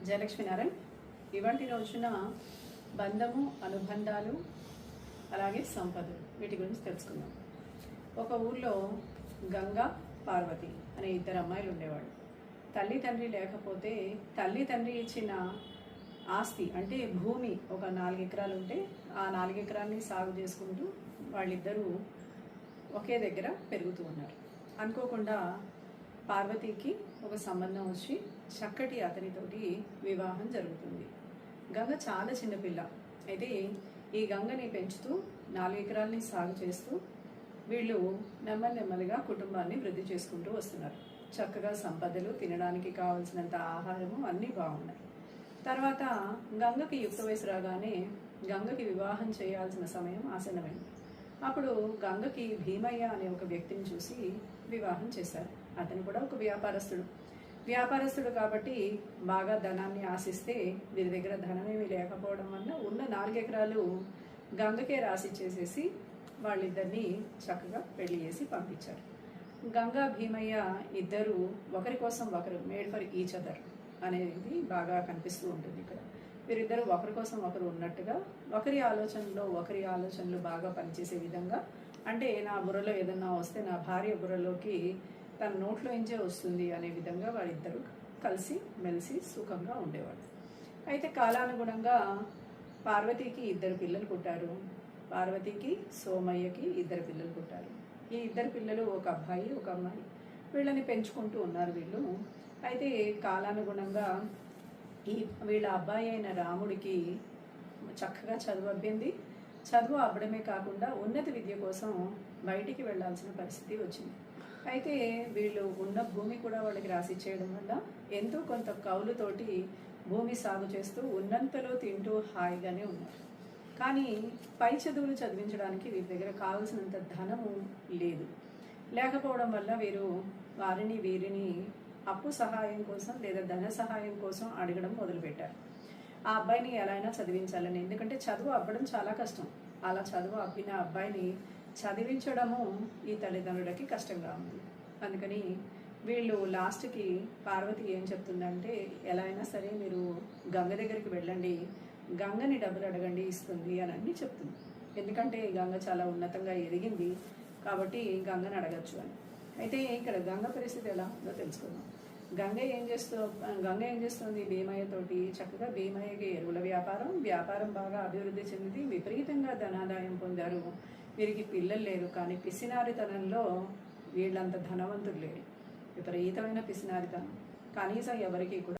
జయలక్ష్మి నారాయణ్. ఇవాటి రోజున బంధము, అనుబంధాలు, అలాగే సంపదలు, వీటి గురించి తెలుసుకుందాం. ఒక ఊర్లో గంగా, పార్వతి అనే ఇద్దరు అమ్మాయిలు ఉండేవాళ్ళు. తల్లి తండ్రి లేకపోతే తల్లి తండ్రి ఇచ్చిన ఆస్తి అంటే భూమి ఒక 4 ఎకరాలు ఉంటే ఆ 4 ఎకరాలని సాగు చేసుకుంటూ వాళ్ళిద్దరూ ఒకే దగ్గర పెరుగుతూ ఉన్నారు. అనుకోకుండా పార్వతికి ఒక సంబంధం వచ్చి చక్కటి అతనితోటి వివాహం జరుగుతుంది. గంగ చాలా చిన్నపిల్ల అయితే ఈ గంగని పెంచుతూ 4 ఎకరాలని సాగు చేస్తూ వీళ్ళు నెమ్మదిగా కుటుంబాన్ని వృద్ధి చేసుకుంటూ వస్తున్నారు. చక్కగా సంపదలు, తినడానికి కావాల్సినంత ఆహారము అన్నీ బాగున్నాయి. తర్వాత గంగకి యుక్త వయసు రాగానే గంగకి వివాహం చేయాల్సిన సమయం ఆసన్నమైంది. అప్పుడు గంగకి భీమయ్య అనే ఒక వ్యక్తిని చూసి వివాహం చేశారు. అతను కూడా ఒక వ్యాపారస్తుడు కాబట్టి బాగా ధనాన్ని ఆశిస్తే వీరి దగ్గర ధనమేమి లేకపోవడం వల్ల ఉన్న 4 ఎకరాలు గంగకే రాసిచ్చేసేసి వాళ్ళిద్దరినీ చక్కగా పెళ్లి చేసి పంపించారు. గంగా, భీమయ్య ఇద్దరు ఒకరి కోసం ఒకరు మేడ్ ఫర్ ఈచ్ అదర్ అనేది బాగా కనిపిస్తూ ఉంటుంది ఇక్కడ. వీరిద్దరు ఒకరి కోసం ఒకరు ఉన్నట్టుగా ఒకరి ఆలోచనలు బాగా పనిచేసే విధంగా, అంటే నా బుర్రలో ఏదన్నా వస్తే నా భార్య బుర్రలోకి తన నోట్లో ఇంచే వస్తుంది అనే విధంగా వాళ్ళిద్దరూ కలిసి మెలిసి సుఖంగా ఉండేవాళ్ళు. అయితే కాలానుగుణంగా పార్వతికి 2 పిల్లలు పుట్టారు. పార్వతికి, సోమయ్యకి 2 పిల్లలు పుట్టారు. ఈ 2 పిల్లలు ఒక అబ్బాయి, ఒక అమ్మాయి. వీళ్ళని పెంచుకుంటూ ఉన్నారు వీళ్ళు. అయితే కాలానుగుణంగా వీళ్ళ అబ్బాయి అయిన రాముడికి చక్కగా చదువు అబ్బింది. చదువు అవ్వడమే కాకుండా ఉన్నత విద్య కోసం బయటికి వెళ్లాల్సిన పరిస్థితి వచ్చింది. అయితే వీళ్ళు ఉన్న భూమి కూడా వాళ్ళకి రాసిచ్చేయడం వల్ల ఎంతో కొంత కౌలుతోటి భూమి సాగు చేస్తూ ఉన్నంతలో తింటూ హాయిగానే ఉన్నారు. కానీ పై చదువులు చదివించడానికి వీరి దగ్గర కావాల్సినంత ధనము లేకపోవడం వల్ల వీరు వీరిని అప్పు సహాయం కోసం లేదా ధన సహాయం కోసం అడగడం మొదలుపెట్టారు. ఆ అబ్బాయిని ఎలా అయినా చదివించాలని, ఎందుకంటే చదువు అవ్వడం చాలా కష్టం. అలా చదువు అబ్బిన అబ్బాయిని చదివించడము ఈ తల్లిదండ్రులకి కష్టంగా ఉంది. అందుకని వీళ్ళు లాస్ట్కి పార్వతి ఏం చెప్తుందంటే, ఎలా అయినా సరే మీరు గంగ దగ్గరికి వెళ్ళండి, గంగని డబ్బులు అడగండి, ఇస్తుంది అని అన్నీ చెప్తుంది. ఎందుకంటే గంగ చాలా ఉన్నతంగా ఎదిగింది కాబట్టి గంగని అడగచ్చు అని. అయితే ఇక్కడ గంగ పరిస్థితి ఎలా ఉందో తెలుసుకుందాం. గంగ ఏం చేస్తుంది భీమయ్యతోటి చక్కగా భీమయ్యకి ఎరువుల వ్యాపారం బాగా అభివృద్ధి చెందింది. విపరీతంగా ధనాదాయం పొందారు. వీరికి పిల్లలు లేరు. కానీ పిసినారితనంలో వీళ్ళంత ధనవంతులు లేరు. విపరీతమైన పిసినారితనం. కనీసం ఎవరికి కూడా